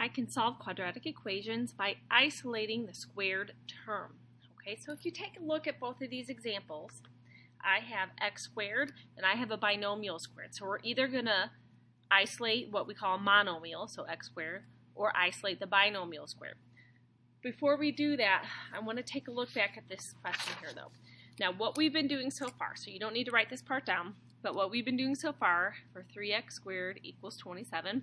I can solve quadratic equations by isolating the squared term. Okay, so if you take a look at both of these examples, I have x squared and I have a binomial squared. So we're either going to isolate what we call a monomial, so x squared, or isolate the binomial squared. Before we do that, I want to take a look back at this question here though. Now what we've been doing so far, so you don't need to write this part down, but what we've been doing so far for 3x squared equals 27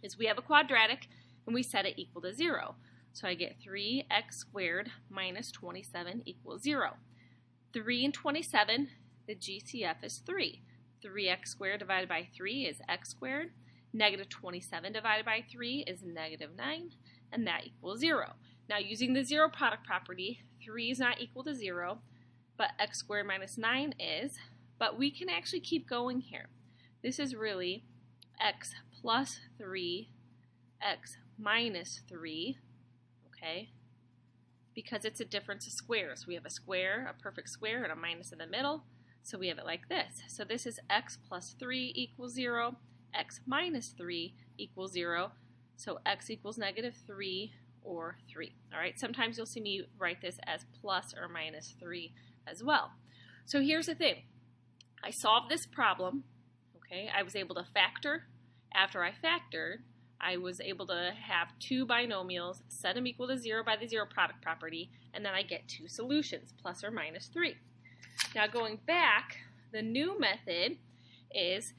is we have a quadratic and we set it equal to 0. So I get 3x squared minus 27 equals 0. 3 and 27, the GCF is 3. 3x squared divided by 3 is x squared. Negative 27 divided by 3 is negative 9, and that equals 0. Now using the zero product property, 3 is not equal to 0, but x squared minus 9 is. But we can actually keep going here. This is really x plus 3, x minus 3, okay? Because it's a difference of squares. We have a square, a perfect square, and a minus in the middle. So we have it like this. So this is x plus 3 equals 0, x minus 3 equals 0. So x equals negative 3 or 3. All right, sometimes you'll see me write this as plus or minus 3 as well. So here's the thing. I solved this problem, okay? I was able to factor. After I factored, I was able to have two binomials, set them equal to 0 by the zero product property, and then I get two solutions, plus or minus 3. Now going back, the new method is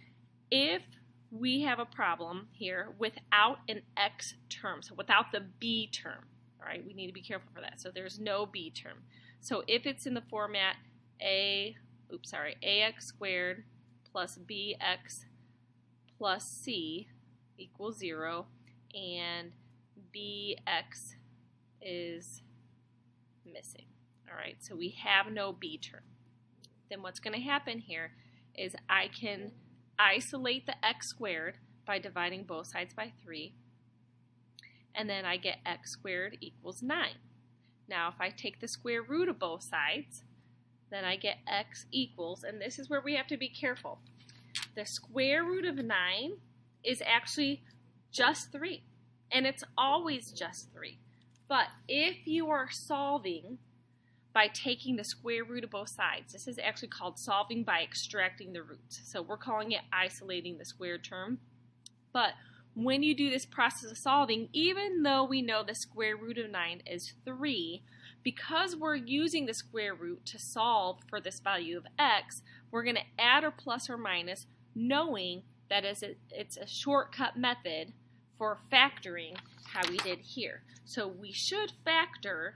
if we have a problem here without an x term, so without the b term, all right? We need to be careful for that. So there's no b term. So if it's in the format ax squared plus bx plus c equals 0, and bx is missing. All right, so we have no b term. Then what's going to happen here is I can isolate the x squared by dividing both sides by 3, and then I get x squared equals 9. Now if I take the square root of both sides, then I get x equals, and this is where we have to be careful. The square root of 9 is actually just 3, and it's always just 3. But if you are solving by taking the square root of both sides, this is actually called solving by extracting the roots. So we're calling it isolating the squared term. But when you do this process of solving, even though we know the square root of 9 is 3, because we're using the square root to solve for this value of x, we're going to add or plus or minus, knowing that it's a shortcut method for factoring how we did here. So we should factor,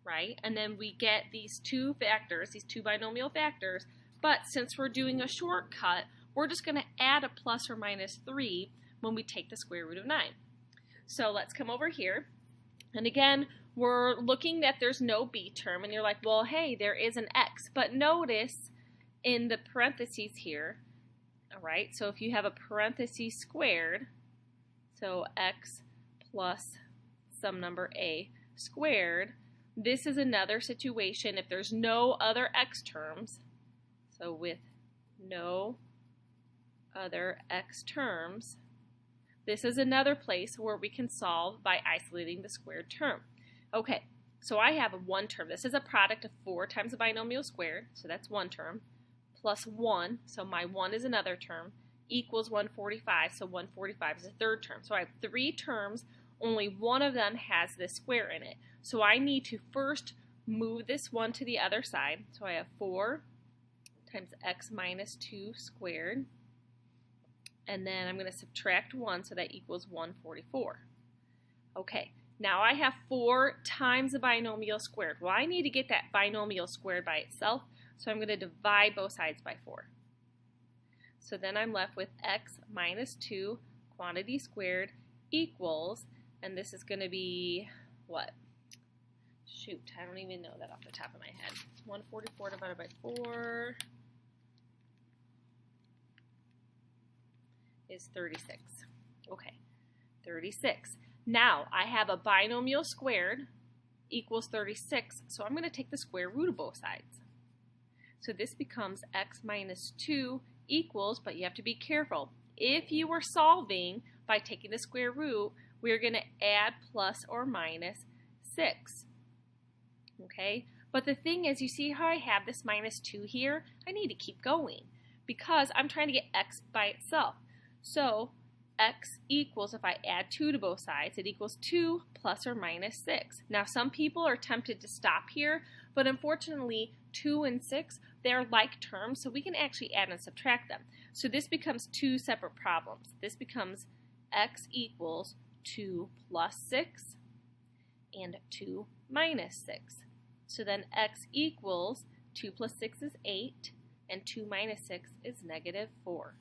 right? And then we get these two factors, these two binomial factors, but since we're doing a shortcut, we're just going to add a plus or minus 3 when we take the square root of 9. So let's come over here, and again, we're looking that there's no b term, and you're like, well, hey, there is an x. But notice in the parentheses here, all right, so if you have a parentheses squared, so x plus some number a squared, this is another situation if there's no other x terms. So with no other x terms, this is another place where we can solve by isolating the squared term. Okay, so I have one term. This is a product of 4 times the binomial squared, so that's one term, plus 1, so my 1 is another term, equals 145, so 145 is a third term. So I have 3 terms, only one of them has this square in it. So I need to first move this 1 to the other side. So I have 4 times x minus 2 squared, and then I'm going to subtract 1, so that equals 144. Okay. Now I have 4 times the binomial squared. Well, I need to get that binomial squared by itself, so I'm going to divide both sides by 4. So then I'm left with x minus 2 quantity squared equals, and this is going to be what? Shoot, I don't even know that off the top of my head. 144 divided by 4 is 36. Okay, 36. Now, I have a binomial squared equals 36, so I'm going to take the square root of both sides. So this becomes x minus 2 equals, but you have to be careful. If you were solving by taking the square root, we're going to add plus or minus 6. Okay, but the thing is, you see how I have this minus 2 here? I need to keep going because I'm trying to get x by itself. So x equals, if I add 2 to both sides, it equals 2 plus or minus 6. Now some people are tempted to stop here, but unfortunately 2 and 6, they're like terms, so we can actually add and subtract them. So this becomes two separate problems. This becomes x equals 2 plus 6 and 2 minus 6. So then x equals 2 plus 6 is 8 and 2 minus 6 is negative 4.